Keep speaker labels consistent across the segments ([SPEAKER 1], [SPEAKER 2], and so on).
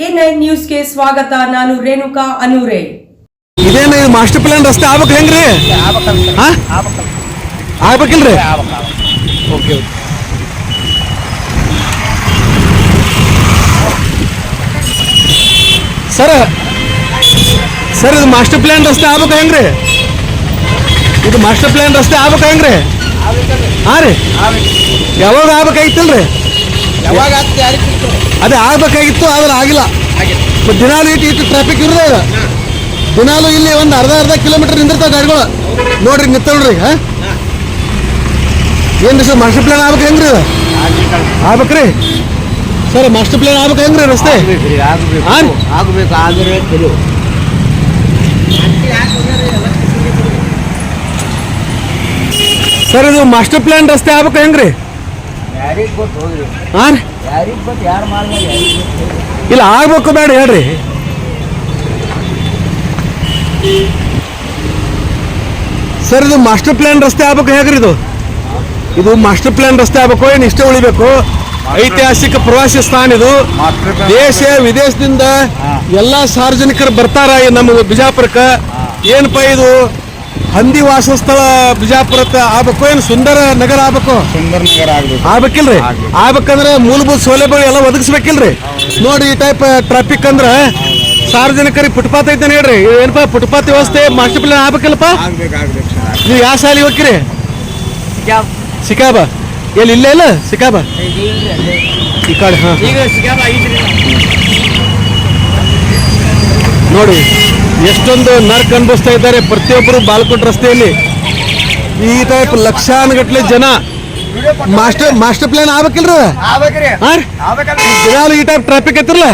[SPEAKER 1] A9 ನ್ಯೂಸ್ಗೆ ಸ್ವಾಗತ. ನಾನು ರೇಣುಕಾ ಅನೂರೆ.
[SPEAKER 2] ಇದೇನು ಮಾಸ್ಟರ್ ಪ್ಲಾನ್ ರಸ್ತೆ ಆಗ್ಬೇಕು ಹೆಂಗ್ರಿ? ಆಗ್ಬೇಕಿಲ್ರಿ? ಓಕೆ ಸರ್ ಇದು ಮಾಸ್ಟರ್ ಪ್ಲಾನ್ ರಸ್ತೆ ಆಗ್ಬೇಕು ಹೆಂಗ್ರಿ? ಇದು ಮಾಸ್ಟರ್ ಪ್ಲಾನ್ ರಸ್ತೆ ಆಗ್ಬೇಕು ಹೆಂಗ್ರಿ? ಹಾಂ ರೀ, ಯಾವಾಗ ಆಗ್ಬೇಕಾಗಿತ್ತಲ್ರಿ? ಅದೇ ಆಗ್ಬೇಕಾಗಿತ್ತು, ಆದ್ರೆ ಆಗಿಲ್ಲ. ದಿನಾಲು ಇಟ್ಟು ಟ್ರಾಫಿಕ್ ಇರೋದು, ದಿನಾಲು ಇಲ್ಲಿ ಒಂದು ಅರ್ಧ ಕಿಲೋಮೀಟರ್ ನಿಂದಿರ್ತಾವ ಗಾಡಿಗಳು. ನೋಡ್ರಿ ನಿಂತಲ್ರಿ. ಏನ್ರಿ ಸರ್, ಮಾಸ್ಟರ್ ಪ್ಲಾನ್ ಆಗ್ಬೇಕು ಹೆಂಗ್ರಿ? ಆಗ್ಬೇಕ್ರಿ ಸರ್, ಮಾಸ್ಟರ್ ಪ್ಲಾನ್ ಆಗ್ಬೇಕು ಹೆಂಗ್ರಿ ರಸ್ತೆ? ಸರ್ ಇದು ಮಾಸ್ಟರ್ ಪ್ಲಾನ್ ರಸ್ತೆ ಆಗ್ಬೇಕು ಹೆಂಗ್ರಿ? ಹಾಂ ಇಲ್ಲ, ಆಗ್ಬೇಕು ಬೇಡ ಹೇಳ್ರಿ. ಸರ್ ಇದು ಮಾಸ್ಟರ್ ಪ್ಲಾನ್ ರಸ್ತೆ ಆಗ್ಬೇಕು ಹೇಗ್ರಿ? ಇದು ಮಾಸ್ಟರ್ ಪ್ಲಾನ್ ರಸ್ತೆ ಆಗ್ಬೇಕು, ಏನು ಇಷ್ಟೇ ಉಳಿಬೇಕು? ಐತಿಹಾಸಿಕ ಪ್ರವಾಸಿ ಸ್ಥಾನ ಇದು. ದೇಶ ವಿದೇಶದಿಂದ ಎಲ್ಲ ಸಾರ್ವಜನಿಕರು ಬರ್ತಾರ ನಮ್ಮ ಬಿಜಾಪುರಕ್ಕೆ. ಏನಪ್ಪ ಇದು ಹಂದಿ ವಾಸಸ್ಥಳ ಬಿಜಾಪುರಕ್ಕೆ ಆಗ್ಬೇಕು, ಏನು ಸುಂದರ ನಗರ ಆಗ್ಬೇಕು?
[SPEAKER 3] ಸುಂದರ ನಗರ
[SPEAKER 2] ಆಗ್ಬೇಕಿಲ್ರಿ? ಆಗ್ಬೇಕಂದ್ರೆ ಮೂಲಭೂತ ಸೌಲಭ್ಯಗಳು ಎಲ್ಲ ಒದಗಿಸ್ಬೇಕಿಲ್ರಿ? ನೋಡಿ ಈ ಟೈಪ್ ಟ್ರಾಫಿಕ್ ಅಂದ್ರೆ ಸಾರ್ವಜನಿಕರಿಗೆ ಫುಟ್ಪಾತ್ ಐತೆ ಹೇಳ್ರಿ. ಏನಪ್ಪ ಫುಟ್ಪಾತ್ ವ್ಯವಸ್ಥೆ ಮಾಸ್ಟರ್ ಪ್ಲಾನ್ ಆಗ್ಬೇಕಲ್ಲಪ್ಪ? ನೀವು ಯಾವ ಶಾಲೆ ಹೋಗ್ತೀರಿ? ಸಿಕಾಬ ಎಲ್ಲಿ? ಇಲ್ಲೇ ಇಲ್ಲ ಸಿಕಾಬ ಈ ಕಡೆ. ಹಾಂ ನೋಡಿ ಎಷ್ಟೊಂದು ನರ್ಕ್ ಅನುಭವಿಸ್ತಾ ಇದ್ದಾರೆ ಪ್ರತಿಯೊಬ್ಬರು ಬಾಲ್ಕೋಟ್ ರಸ್ತೆಯಲ್ಲಿ. ಈ ಟೈಪ್ ಲಕ್ಷಾನುಗಟ್ಲೆ ಜನ ಮಾಸ್ಟರ್ ಪ್ಲಾನ್ ಆಗ್ಬೇಕಿಲ್ರಿ? ದಿನಾಲು ಈ ಟೈಪ್ ಟ್ರಾಫಿಕ್ ಐತಿರಲ್ಲ,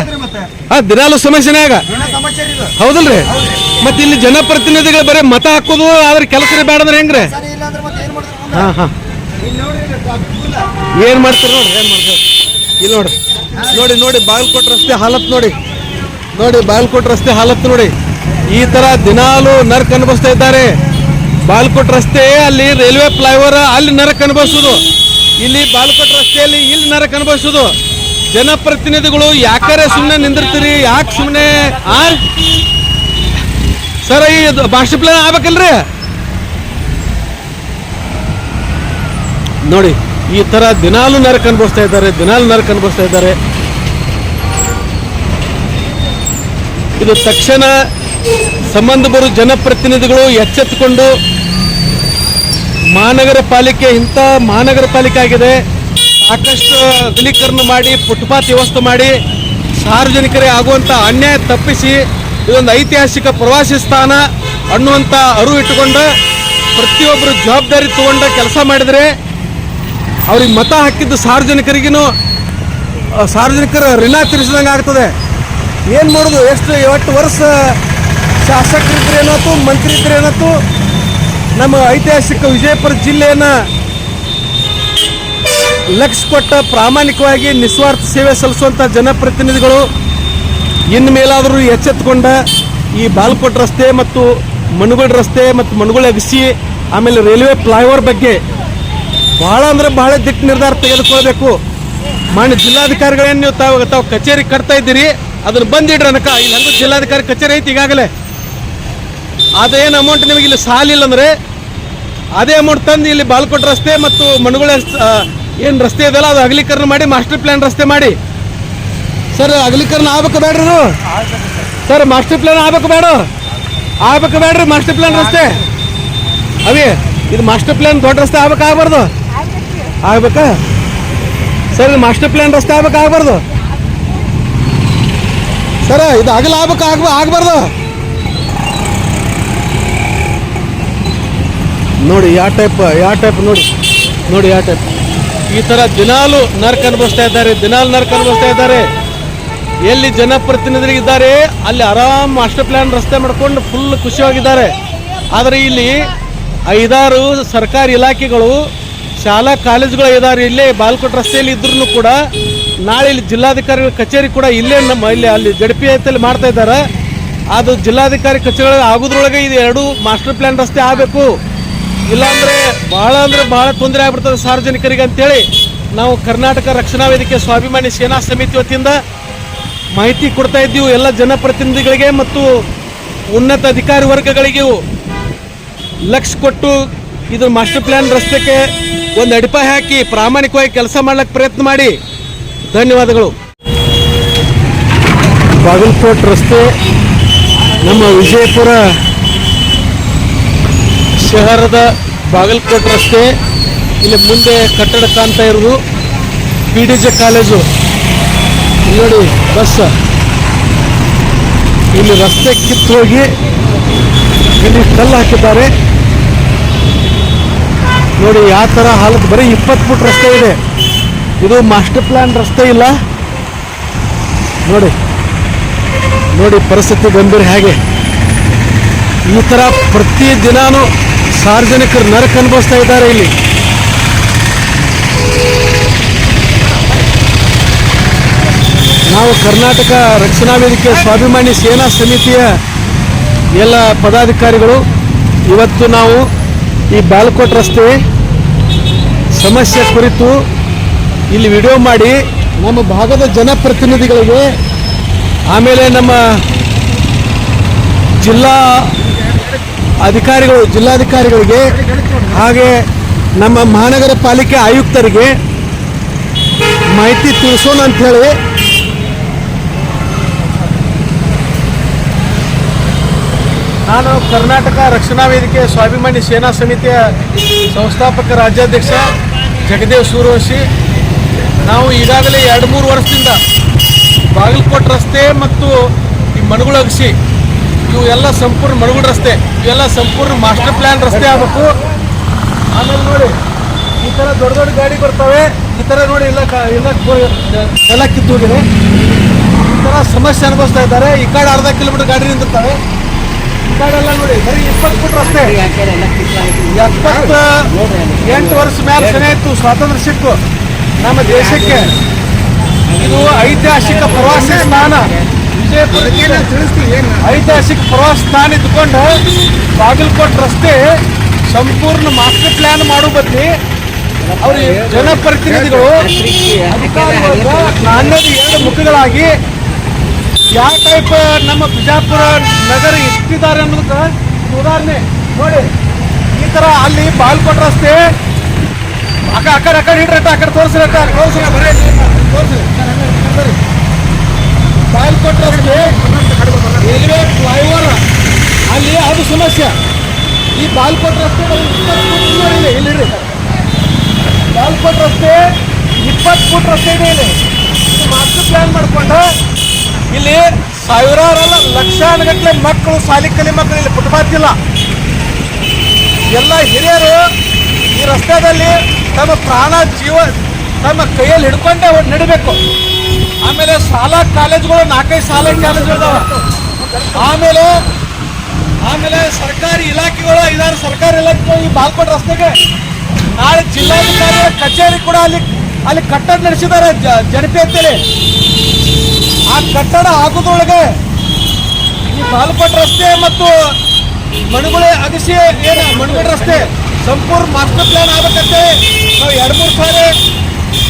[SPEAKER 2] ದಿನಾಲು ಸಮಸ್ಯೆನೇ ಆಗ ಹೌದಲ್ರಿ? ಮತ್ತೆ ಇಲ್ಲಿ ಜನಪ್ರತಿನಿಧಿಗಳು ಬರೀ ಮತ ಹಾಕೋದು, ಆದ್ರೆ ಕೆಲಸನೇ ಬೇಡಂದ್ರೆ ಹೆಂಗ್ರಿ? ಹಾಂ ಹಾಂ ಏನ್ ಮಾಡ್ತಾರೆ ನೋಡ್ರಿ, ಏನ್ ಮಾಡ್ತಾರೆ ಇಲ್ಲಿ ನೋಡ್ರಿ. ನೋಡಿ ಬಾಗಲಕೋಟೆ ರಸ್ತೆ ಹಾಲತ್ ನೋಡಿ, ಬಾಗಲಕೋಟೆ ರಸ್ತೆ ಹಾಲತ್ ನೋಡಿ. ಈ ತರ ದಿನಾಲು ನರಕ ಅನುಭವಿಸ್ತಾ ಇದ್ದಾರೆ. ಬಾಗಲಕೋಟೆ ರಸ್ತೆ ಅಲ್ಲಿ ರೈಲ್ವೆ ಫ್ಲೈಓವರ್ ಅಲ್ಲಿ ನರಕ ಅನುಭವಿಸೋದು, ಇಲ್ಲಿ ಬಾಗಲಕೋಟೆ ರಸ್ತೆಯಲ್ಲಿ ಇಲ್ಲಿ ನರಕ ಅನುಭವಿಸೋದು. ಜನಪ್ರತಿನಿಧಿಗಳು ಯಾಕರೆ ಸುಮ್ಮನೆ ನಿಂದಿರ್ತೀರಿ? ಯಾಕೆ ಸುಮ್ಮನೆ? ಸರ್ ಈ ಮಾಸ್ಟರ್ ಪ್ಲಾನ್ ಆಗ್ಬೇಕಲ್ರಿ? ನೋಡಿ ಈ ತರ ದಿನಾಲು ನರಕ ಅನುಭವಿಸ್ತಾ ಇದ್ದಾರೆ. ಇದು ತಕ್ಷಣ ಸಂಬಂಧ ಬರುವ ಜನಪ್ರತಿನಿಧಿಗಳು ಎಚ್ಚೆತ್ತುಕೊಂಡು ಮಹಾನಗರ ಪಾಲಿಕೆ ಇಂಥ ಮಹಾನಗರ ಪಾಲಿಕೆ ಆಗಿದೆ, ಸಾಕಷ್ಟು ಅಗಲೀಕರಣ ಮಾಡಿ ಫುಟ್ಪಾತ್ ವ್ಯವಸ್ಥೆ ಮಾಡಿ ಸಾರ್ವಜನಿಕರಿಗೆ ಆಗುವಂಥ ಅನ್ಯಾಯ ತಪ್ಪಿಸಿ ಇದೊಂದು ಐತಿಹಾಸಿಕ ಪ್ರವಾಸಿ ಸ್ಥಾನ ಅನ್ನುವಂಥ ಅರಿವು ಇಟ್ಟುಕೊಂಡು ಪ್ರತಿಯೊಬ್ಬರು ಜವಾಬ್ದಾರಿ ತಗೊಂಡ ಕೆಲಸ ಮಾಡಿದರೆ ಅವ್ರಿಗೆ ಮತ ಹಾಕಿದ್ದು ಸಾರ್ವಜನಿಕರ ಋಣ ತೀರಿಸಿದಂಗೆ ಆಗ್ತದೆ. ಏನು ಮಾಡೋದು? ಎಷ್ಟು ವರ್ಷ ಶಾಸಕರಿದ್ರೇನಾಯ್ತು, ಮಂತ್ರಿ ಇದ್ರೇನಾಯ್ತು, ನಮ್ಮ ಐತಿಹಾಸಿಕ ವಿಜಯಪುರ ಜಿಲ್ಲೆಯನ್ನು ಲಕ್ಷ ಕೊಟ್ಟ ಪ್ರಾಮಾಣಿಕವಾಗಿ ನಿಸ್ವಾರ್ಥ ಸೇವೆ ಸಲ್ಲಿಸುವಂಥ ಜನಪ್ರತಿನಿಧಿಗಳು ಇನ್ನು ಮೇಲಾದರೂ ಎಚ್ಚೆತ್ತುಕೊಂಡ ಈ ಬಾಗಲಕೋಟೆ ರಸ್ತೆ ಮತ್ತು ಮನುಗೋಳ ರಸ್ತೆ ಮತ್ತು ಮನುಗೋಳ ಅಗಸಿ ಆಮೇಲೆ ರೈಲ್ವೆ ಫ್ಲೈಓವರ್ ಬಗ್ಗೆ ಬಹಳ ಅಂದ್ರೆ ಬಹಳ ದಿಟ್ಟ ನಿರ್ಧಾರ ತೆಗೆದುಕೊಳ್ಬೇಕು. ಮಾನ್ಯ ಜಿಲ್ಲಾಧಿಕಾರಿಗಳೇನು ನೀವು ತಾವು ಕಚೇರಿ ಕಟ್ತಾ ಇದ್ದೀರಿ, ಅದನ್ನು ಬಂದಿಡ್ರಿ ಅನಕ. ಇಲ್ಲಿ ಹಂಗೂ ಜಿಲ್ಲಾಧಿಕಾರಿ ಕಚೇರಿ ಐತಿ ಈಗಾಗಲೇ. ಅದೇನು ಅಮೌಂಟ್ ನಿಮಗೆ ಇಲ್ಲಿ ಸಾಲಿಲ್ಲ ಅಂದರೆ ಅದೇ ಅಮೌಂಟ್ ತಂದು ಇಲ್ಲಿ ಬಾಗಲಕೋಟೆ ರಸ್ತೆ ಮತ್ತು ಮನುಗೋಳ ಏನು ರಸ್ತೆ ಇದೆಯಲ್ಲ ಅದು ಅಗಲೀಕರಣ ಮಾಡಿ ಮಾಸ್ಟರ್ ಪ್ಲಾನ್ ರಸ್ತೆ ಮಾಡಿ. ಸರ್ ಅಗಲೀಕರಣ ಆಗ್ಬೇಕು ಬೇಡ್ರಿ? ಸರ್ ಮಾಸ್ಟರ್ ಪ್ಲಾನ್ ಆಗ್ಬೇಕು ಬೇಡ್ರಿ? ಮಾಸ್ಟರ್ ಪ್ಲಾನ್ ರಸ್ತೆ ಅವೇ ಇದು ಮಾಸ್ಟರ್ ಪ್ಲಾನ್ ದೊಡ್ಡ ರಸ್ತೆ ಆಗ್ಬಾರ್ದು? ಆಗ್ಬೇಕಾ ಸರ್? ಇದು ಮಾಸ್ಟರ್ ಪ್ಲಾನ್ ರಸ್ತೆ ಆಗ್ಬಾರ್ದು ಸರ್? ಇದು ಅಗಲ ಆಗ್ಬಾರ್ದು? ನೋಡಿ ಯಾವ ಟೈಪ್ ನೋಡಿ ಯಾವ ಟೈಪ್ ಈ ಥರ ದಿನಾಲು ನರಕ ಅನುಭವಿಸ್ತಾ ಇದ್ದಾರೆ. ಎಲ್ಲಿ ಜನಪ್ರತಿನಿಧಿಗಳಿದ್ದಾರೆ ಅಲ್ಲಿ ಆರಾಮ್ ಮಾಸ್ಟರ್ ಪ್ಲಾನ್ ರಸ್ತೆ ಮಾಡ್ಕೊಂಡು ಫುಲ್ ಖುಷಿಯಾಗಿದ್ದಾರೆ. ಆದರೆ ಇಲ್ಲಿ 5-6 ಸರ್ಕಾರಿ ಇಲಾಖೆಗಳು, ಶಾಲಾ ಕಾಲೇಜುಗಳು ಇದ್ದಾರೆ ಇಲ್ಲೇ ಬಾಗಲಕೋಟೆ ರಸ್ತೆಯಲ್ಲಿ ಇದ್ರೂ ಕೂಡ ನಾಳೆ ಇಲ್ಲಿ ಜಿಲ್ಲಾಧಿಕಾರಿಗಳ ಕಚೇರಿ ಕೂಡ ಇಲ್ಲೇ ಅಲ್ಲಿ ಜಡ್ಪಿ ಐತಲ್ಲಿ ಮಾಡ್ತಾ ಇದ್ದಾರೆ. ಅದು ಜಿಲ್ಲಾಧಿಕಾರಿ ಕಚೇರಿ ಆಗೋದ್ರೊಳಗೆ ಇದು 2 ಮಾಸ್ಟರ್ ಪ್ಲಾನ್ ರಸ್ತೆ ಆಗಬೇಕು. ಇಲ್ಲಾಂದ್ರೆ ಬಹಳ ತೊಂದರೆ ಆಗ್ಬಿಡ್ತದೆ ಸಾರ್ವಜನಿಕರಿಗೆ ಅಂತೇಳಿ ನಾವು ಕರ್ನಾಟಕ ರಕ್ಷಣಾ ವೇದಿಕೆ ಸ್ವಾಭಿಮಾನಿ ಸೇನಾ ಸಮಿತಿ ವತಿಯಿಂದ ಮಾಹಿತಿ ಕೊಡ್ತಾ ಇದ್ದೀವಿ ಎಲ್ಲ ಜನಪ್ರತಿನಿಧಿಗಳಿಗೆ ಮತ್ತು ಉನ್ನತ ಅಧಿಕಾರಿ ವರ್ಗಗಳಿಗೂ ಲಕ್ಷ ಕೊಟ್ಟು ಇದು ಮಾಸ್ಟರ್ ಪ್ಲಾನ್ ರಸ್ತೆಗೆ ಒಂದು ಅಡಿಪಾಯ ಹಾಕಿ ಪ್ರಾಮಾಣಿಕವಾಗಿ ಕೆಲಸ ಮಾಡ್ಲಿಕ್ಕೆ ಪ್ರಯತ್ನ ಮಾಡಿ. ಧನ್ಯವಾದಗಳು. ಬಾಗಲಕೋಟ್ ರಸ್ತೆ ನಮ್ಮ ವಿಜಯಪುರ ಶಹರದ ಬಾಗಲಕೋಟ್ ರಸ್ತೆ. ಇಲ್ಲಿ ಮುಂದೆ ಕಟ್ಟಡ ಕಾಣ್ತಾ ಇರೋದು PDJ ಕಾಲೇಜು. ನೋಡಿ ಬಸ್ ಇಲ್ಲಿ ರಸ್ತೆ ಕಿತ್ತು ಹೋಗಿ ಇಲ್ಲಿ ಕಲ್ಲು ಹಾಕಿದ್ದಾರೆ. ನೋಡಿ ಯಾವ ಥರ ಹಾಲತ್, ಬರೀ 20 ಫುಟ್ ರಸ್ತೆ ಇದೆ. ಇದು ಮಾಸ್ಟರ್ ಪ್ಲಾನ್ ರಸ್ತೆ ಇಲ್ಲ. ನೋಡಿ ನೋಡಿ ಪರಿಸ್ಥಿತಿ ಗಂಭೀರ. ಹೇಗೆ ಈ ಥರ ಪ್ರತಿ ದಿನಾನು ಸಾರ್ವಜನಿಕರು ನರಕ ಅನುಭವಿಸ್ತಾ ಇದ್ದಾರೆ. ಇಲ್ಲಿ ನಾವು ಕರ್ನಾಟಕ ರಕ್ಷಣಾ ವೇದಿಕೆ ಸ್ವಾಭಿಮಾನಿ ಸೇನಾ ಸಮಿತಿಯ ಎಲ್ಲ ಪದಾಧಿಕಾರಿಗಳು ಇವತ್ತು ನಾವು ಈ ಬಾಗಲಕೋಟ್ ರಸ್ತೆ ಸಮಸ್ಯೆ ಕುರಿತು ಇಲ್ಲಿ ವಿಡಿಯೋ ಮಾಡಿ ನಮ್ಮ ಭಾಗದ ಜನಪ್ರತಿನಿಧಿಗಳಿಗೆ, ಆಮೇಲೆ ನಮ್ಮ ಜಿಲ್ಲಾಧಿಕಾರಿಗಳಿಗೆ, ಹಾಗೆ ನಮ್ಮ ಮಹಾನಗರ ಪಾಲಿಕೆ ಆಯುಕ್ತರಿಗೆ ಮಾಹಿತಿ ತಿಳಿಸೋಣ ಅಂಥೇಳಿ ನಾನು ಕರ್ನಾಟಕ ರಕ್ಷಣಾ ವೇದಿಕೆ ಸ್ವಾಭಿಮಾನಿ ಸೇನಾ ಸಮಿತಿಯ ಸಂಸ್ಥಾಪಕ ರಾಜ್ಯಾಧ್ಯಕ್ಷ ಜಗದೇವ್ ಸೂರ್ಯವಂಶಿ. ನಾವು ಈಗಾಗಲೇ 2-3 ವರ್ಷದಿಂದ ಬಾಗಲಕೋಟ್ ರಸ್ತೆ ಮತ್ತು ಈ ಮನಗುಳ ಅಗಸಿ ಇವು ಎಲ್ಲ ಸಂಪೂರ್ಣ ಮನಗುಳ ರಸ್ತೆ ಇವೆಲ್ಲ ಸಂಪೂರ್ಣ ಮಾಸ್ಟರ್ ಪ್ಲಾನ್ ರಸ್ತೆ ಆಗಬೇಕು. ಆಮೇಲೆ ನೋಡಿ ಈ ಥರ ದೊಡ್ಡ ದೊಡ್ಡ ಗಾಡಿ ಬರ್ತವೆ. ಈ ಥರ ನೋಡಿ ಎಲ್ಲ ಕಿತ್ತೋಗಿದೆ. ಈ ಥರ ಸಮಸ್ಯೆ ಅನುಭವಿಸ್ತಾ ಇದ್ದಾರೆ. ಈ ಕಡೆ ಅರ್ಧ ಕಿಲೋಮೀಟರ್ ಗಾಡಿ ನಿಂತಿರ್ತವೆ. ಈ ಕಡೆಲ್ಲ ನೋಡಿ ಬರೀ 20 ಫುಟ್ ರಸ್ತೆ. 78 ವರ್ಷ ಮೇಲೆ ಸೆನೆ ಇತ್ತು ಸ್ವಾತಂತ್ರ್ಯ ಸಿಕ್ಕು ನಮ್ಮ ದೇಶಕ್ಕೆ. ಇದು ಐತಿಹಾಸಿಕ ಪ್ರವಾಸಿ ಸ್ಥಾನ. ವಿಜಯಪುರಕ್ಕೆ ಐತಿಹಾಸಿಕ ಪ್ರವಾಸಿ ಸ್ಥಾನ ಇದ್ದುಕೊಂಡು ಬಾಗಲಕೋಟ್ ರಸ್ತೆ ಸಂಪೂರ್ಣ ಮಾಸ್ಟರ್ ಪ್ಲಾನ್ ಮಾಡೋ ಬದಲಿ ಅವ್ರ ಜನಪ್ರತಿನಿಧಿಗಳು ಅಧಿಕಾರಿಗಳು ನಾಣ್ಯದ 2 ಮುಖಗಳಾಗಿ ಯಾವ ಟೈಪ್ ನಮ್ಮ ಬಿಜಾಪುರ ನಗರ ಇಟ್ಟಿದ್ದಾರೆ ಅನ್ನೋದಕ್ಕೆ ಉದಾಹರಣೆ ನೋಡಿ. ಈ ಥರ ಅಲ್ಲಿ ಬಾಗಲಕೋಟ್ ರಸ್ತೆ ಆ ಕಡೆ ಹಿಡ್ರಟ, ಆ ಕಡೆ ತೋರಿಸ್ರಿ ಬಾಗಲಕೋಟ್ ರಸ್ತೆ ರೈಲ್ವೆ ಫ್ಲೈಓವರ್ ಅಲ್ಲಿ ಅದು ಸಮಸ್ಯೆ. ಈ ಬಾಗಲಕೋಟ್ ರಸ್ತೆ ಇಲ್ಲಿ ಬಾಗಲಕೋಟ್ ರಸ್ತೆ 20 ಫುಟ್ ರಸ್ತೆ ಇದೆ. ಇಲ್ಲಿ ಮಾಸ್ಟರ್ ಪ್ಲಾನ್ ಮಾಡಿಕೊಂಡು ಇಲ್ಲಿ ಸಾವಿರಾರಲ್ಲ ಲಕ್ಷಾನುಗಟ್ಟಲೆ ಮಕ್ಕಳು ಶಾಲೆ ಕಲಿ ಮಕ್ಕಳು ಇಲ್ಲಿ ಫುಟ್ಪಾತ್ ಇಲ್ಲ. ಎಲ್ಲ ಹಿರಿಯರು ಈ ರಸ್ತೆಯಲ್ಲಿ ತಮ್ಮ ಪ್ರಾಣ ಜೀವ ತಮ್ಮ ಕೈಯಲ್ಲಿ ಹಿಡ್ಕೊಂಡೇ ನಡಿಬೇಕು. ಆಮೇಲೆ ಶಾಲಾ ಕಾಲೇಜುಗಳು 4-5 ಶಾಲಾ ಕಾಲೇಜುಗಳಿದಾವೆ. ಆಮೇಲೆ ಸರ್ಕಾರಿ ಇಲಾಖೆಗಳು 5-6 ಸರ್ಕಾರಿ ಇಲಾಖೆಗಳು ಈ ಬಾಗಲಕೋಟ್ ರಸ್ತೆಗೆ ನಾಳೆ ಜಿಲ್ಲಾಧಿಕಾರಿ ಕಚೇರಿ ಕೂಡ ಅಲ್ಲಿ ಕಟ್ಟಡ ನಡೆಸಿದ್ದಾರೆ ಜನಪಿ ಅಂತೇಳಿ. ಆ ಕಟ್ಟಡ ಆಗೋದ್ರೊಳಗೆ ಈ ಬಾಗಲಕೋಟ್ ರಸ್ತೆ ಮತ್ತು ಮಣಗುಳೆ ಅಗಸಿ ಏನು ಮಣಗುಳೆ ರಸ್ತೆ ಸಂಪೂರ್ಣ ಮಾಸ್ಟರ್ ಪ್ಲಾನ್ ಆಗಬೇಕಂತೆ ನಾವು 2-3 ಸಾರಿ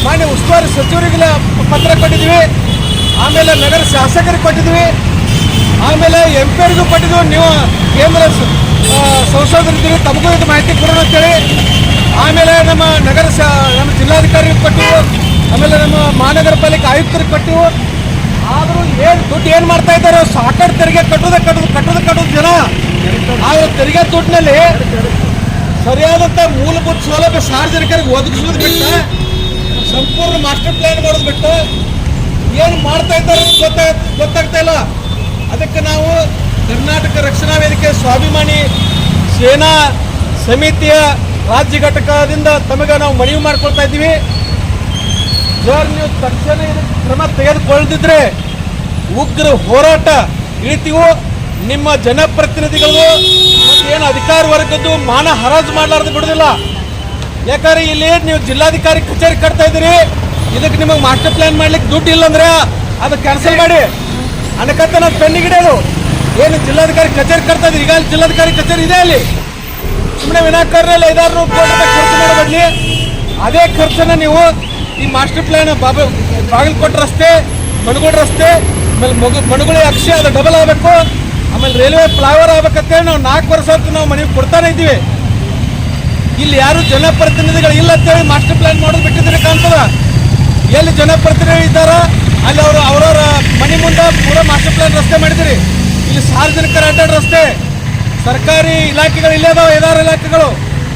[SPEAKER 2] ಮಾನ್ಯ ಉಸ್ತುವಾರಿ ಸಚಿವರಿಗೆ ಪತ್ರ ಕೊಟ್ಟಿದ್ವಿ. ಆಮೇಲೆ ನಗರ ಶಾಸಕರಿಗೆ ಕೊಟ್ಟಿದ್ವಿ. ಆಮೇಲೆ MP ಕೊಟ್ಟಿದ್ವಿ. ನೀವು ಕೇಂದ್ರ ಸಂಸದರಿದ್ದೀವಿ, ತಮಗೂ ಇದು ಮಾಹಿತಿ ಕೊಡೋಣ ಅಂತೇಳಿ. ಆಮೇಲೆ ನಮ್ಮ ನಮ್ಮ ಜಿಲ್ಲಾಧಿಕಾರಿಗೆ ಕೊಟ್ಟಿವು. ಆಮೇಲೆ ನಮ್ಮ ಮಹಾನಗರ ಪಾಲಿಕೆ ಆಯುಕ್ತರಿಗೆ ಕೊಟ್ಟಿವು. ಆದರೂ ದುಡ್ಡು ಮಾಡ್ತಾ ಇದ್ದಾರೆ? ಸಾಕಷ್ಟು ತೆರಿಗೆ ಕಟ್ಟೋದು ಜನ. ಆ ತೆರಿಗೆ ದುಡ್ಡಿನಲ್ಲಿ ಸರಿಯಾದಂಥ ಮೂಲಭೂತ ಸೌಲಭ್ಯ ಸಾರ್ವಜನಿಕರಿಗೆ ಒದಗಿಸೋದು ಬಿಟ್ಟ ಸಂಪೂರ್ಣ ಮಾಸ್ಟರ್ ಪ್ಲಾನ್ ಮಾಡೋದು ಬಿಟ್ಟ ಏನು ಮಾಡ್ತಾ ಇದ್ದಾರೆ ಗೊತ್ತಾಗ್ತಾ ಇಲ್ಲ. ಅದಕ್ಕೆ ನಾವು ಕರ್ನಾಟಕ ರಕ್ಷಣಾ ವೇದಿಕೆ ಸ್ವಾಭಿಮಾನಿ ಸೇನಾ ಸಮಿತಿಯ ರಾಜ್ಯ ಘಟಕದಿಂದ ತಮಗೆ ನಾವು ಮನವಿ ಮಾಡ್ಕೊಳ್ತಾ ಇದ್ದೀವಿ. ಸರ್, ನೀವು ತಕ್ಷಣ ಕ್ರಮ ತೆಗೆದುಕೊಳ್ಳದಿದ್ರೆ ಉಗ್ರ ಹೋರಾಟ ಇಳಿತೀವೋ. ನಿಮ್ಮ ಜನಪ್ರತಿನಿಧಿಗಳು ಏನು ಅಧಿಕಾರ ವರ್ಗದ್ದು ಮಾನ ಹರಾಜು ಮಾಡಲಾರ್ದು ಬಿಡೋದಿಲ್ಲ. ಯಾಕಂದ್ರೆ ಇಲ್ಲಿ ನೀವು ಜಿಲ್ಲಾಧಿಕಾರಿ ಕಚೇರಿ ಕಟ್ತಾ ಇದ್ದೀರಿ. ಇದಕ್ಕೆ ನಿಮಗೆ ಮಾಸ್ಟರ್ ಪ್ಲಾನ್ ಮಾಡ್ಲಿಕ್ಕೆ ದುಡ್ಡು ಇಲ್ಲ ಅಂದ್ರೆ ಅದು ಕ್ಯಾನ್ಸಲ್ ಮಾಡಿ. ಅನಕತ್ತ ನಾವು ಪೆಂಡಿಗಿಡೋದು ಏನು ಜಿಲ್ಲಾಧಿಕಾರಿ ಕಚೇರಿ ಕಟ್ತಾ ಇದ್ದೀರಿ. ಈಗ ಜಿಲ್ಲಾಧಿಕಾರಿ ಕಚೇರಿ ಇದೆ ಅಲ್ಲಿ. ಸುಮ್ಮನೆ ವಿನಾಕಾರದಲ್ಲಿ 500 ಕೋಟಿ ರೂಪಾಯಿ ಖರ್ಚು ಮಾಡಬಡ್ಲಿ. ಅದೇ ಖರ್ಚನ್ನು ನೀವು ಈ ಮಾಸ್ಟರ್ ಪ್ಲಾನ್ ಬಾಗಲಕೋಟ್ ರಸ್ತೆ, ಮನಗೋಡು ರಸ್ತೆ ಆಮೇಲೆ ಮಣಗುಳಿ ಅಕ್ಷಿ ಅದು ಡಬಲ್ ಆಗಬೇಕು, ಆಮೇಲೆ ರೈಲ್ವೆ ಫ್ಲೈಓವರ್ ಆಗ್ಬೇಕಂತೇಳಿ ನಾವು 4 ವರ್ಷ ಹೊತ್ತು ನಾವು ಮನೆಗೆ ಕೊಡ್ತಾನೆ ಇದ್ದೀವಿ. ಇಲ್ಲಿ ಯಾರು ಜನಪ್ರತಿನಿಧಿಗಳು ಇಲ್ಲ ಅಂತೇಳಿ ಮಾಸ್ಟರ್ ಪ್ಲಾನ್ ಮಾಡೋದು ಬಿಟ್ಟಿದ್ರೆ ಕಾಣ್ತದ. ಎಲ್ಲಿ ಜನಪ್ರತಿನಿಧಿ ಇದ್ದಾರ ಅಲ್ಲಿ ಅವ್ರವ್ರ ಮನೆ ಮುಂದೆ ಪೂರ ಮಾಸ್ಟರ್ ಪ್ಲಾನ್ ರಸ್ತೆ ಮಾಡಿದಿರಿ. ಇಲ್ಲಿ ಸಾರ್ವಜನಿಕರ ಅಡ್ಡಾಡ ರಸ್ತೆ, ಸರ್ಕಾರಿ ಇಲಾಖೆಗಳು ಇಲ್ಲೇ ಅದಾವ, 5-6 ಇಲಾಖೆಗಳು,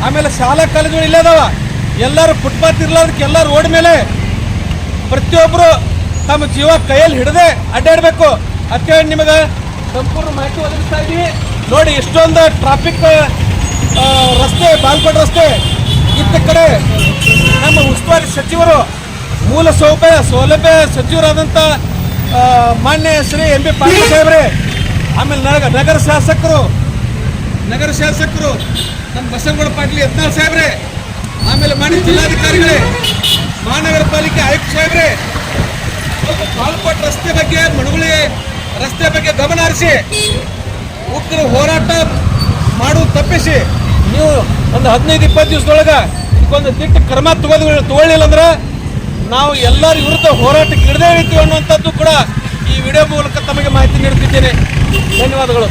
[SPEAKER 2] ಆಮೇಲೆ ಶಾಲಾ ಕಾಲೇಜುಗಳು ಇಲ್ಲೇ ಅದಾವ. ಎಲ್ಲರೂ ಫುಟ್ಪಾತ್ ಇರ್ಲಾರ್ದಕ್ಕೆ ಎಲ್ಲ ರೋಡ್ ಮೇಲೆ ಪ್ರತಿಯೊಬ್ಬರು ತಮ್ಮ ಜೀವ ಕೈಯಲ್ಲಿ ಹಿಡದೆ ಅಡ್ಡಾಡಬೇಕು ಅಂತೇಳಿ ನಿಮಗೆ ಸಂಪೂರ್ಣ ಮಾಹಿತಿ ಒದಗಿಸ್ತಾ ಇದ್ದೀವಿ. ನೋಡಿ, ಇಷ್ಟೊಂದು ಟ್ರಾಫಿಕ್ ರಸ್ತೆ, ಬಾಲ್ಕೋಟ್ ರಸ್ತೆ. ಇತ್ತ ಕಡೆ ನಮ್ಮ ಉಸ್ತುವಾರಿ ಸಚಿವರು, ಮೂಲ ಸೌಲಭ್ಯ ಸಚಿವರಾದಂಥ ಮಾನ್ಯ ಶ್ರೀ ಎಂ ಬಿ ಪಾಟೀಲ್ ಸಾಹೇಬ್ರೆ, ಆಮೇಲೆ ನಗರ ಶಾಸಕರು ನಮ್ಮ ಬಸವಗೌಡ ಪಾಟೀಲ್ ಯತ್ನಾಳ್ ಸಾಹೇಬ್ರೆ, ಆಮೇಲೆ ಮಾನ್ಯ ಜಿಲ್ಲಾಧಿಕಾರಿಗಳೇ, ಮಹಾನಗರ ಪಾಲಿಕೆ ಆಯುಕ್ತ ಸಾಹೇಬ್ರೆ, ಬಾಲ್ಕೋಟ್ ರಸ್ತೆ ಬಗ್ಗೆ, ಮಣಗುಳಿ ರಸ್ತೆ ಬಗ್ಗೆ ಗಮನ ಹರಿಸಿ ಉಗ್ರ ಹೋರಾಟ ಮಾಡುವುದು ತಪ್ಪಿಸಿ ನೀವು ಒಂದು 15-20 ದಿವಸದೊಳಗೆ ಇದಕ್ಕೊಂದು ದಿಟ್ಟ ಕ್ರಮ ತಗೊಳ್ಳಿಲ್ಲ ಅಂದ್ರೆ ನಾವು ಎಲ್ಲರ ವಿರುದ್ಧ ಹೋರಾಟಕ್ಕೆ ಇಡದೇ ಇರ್ತೀವಿ ಅನ್ನುವಂಥದ್ದು ಕೂಡ ಈ ವಿಡಿಯೋ ಮೂಲಕ ತಮಗೆ ಮಾಹಿತಿ ನೀಡುತ್ತಿದ್ದೇನೆ. ಧನ್ಯವಾದಗಳು.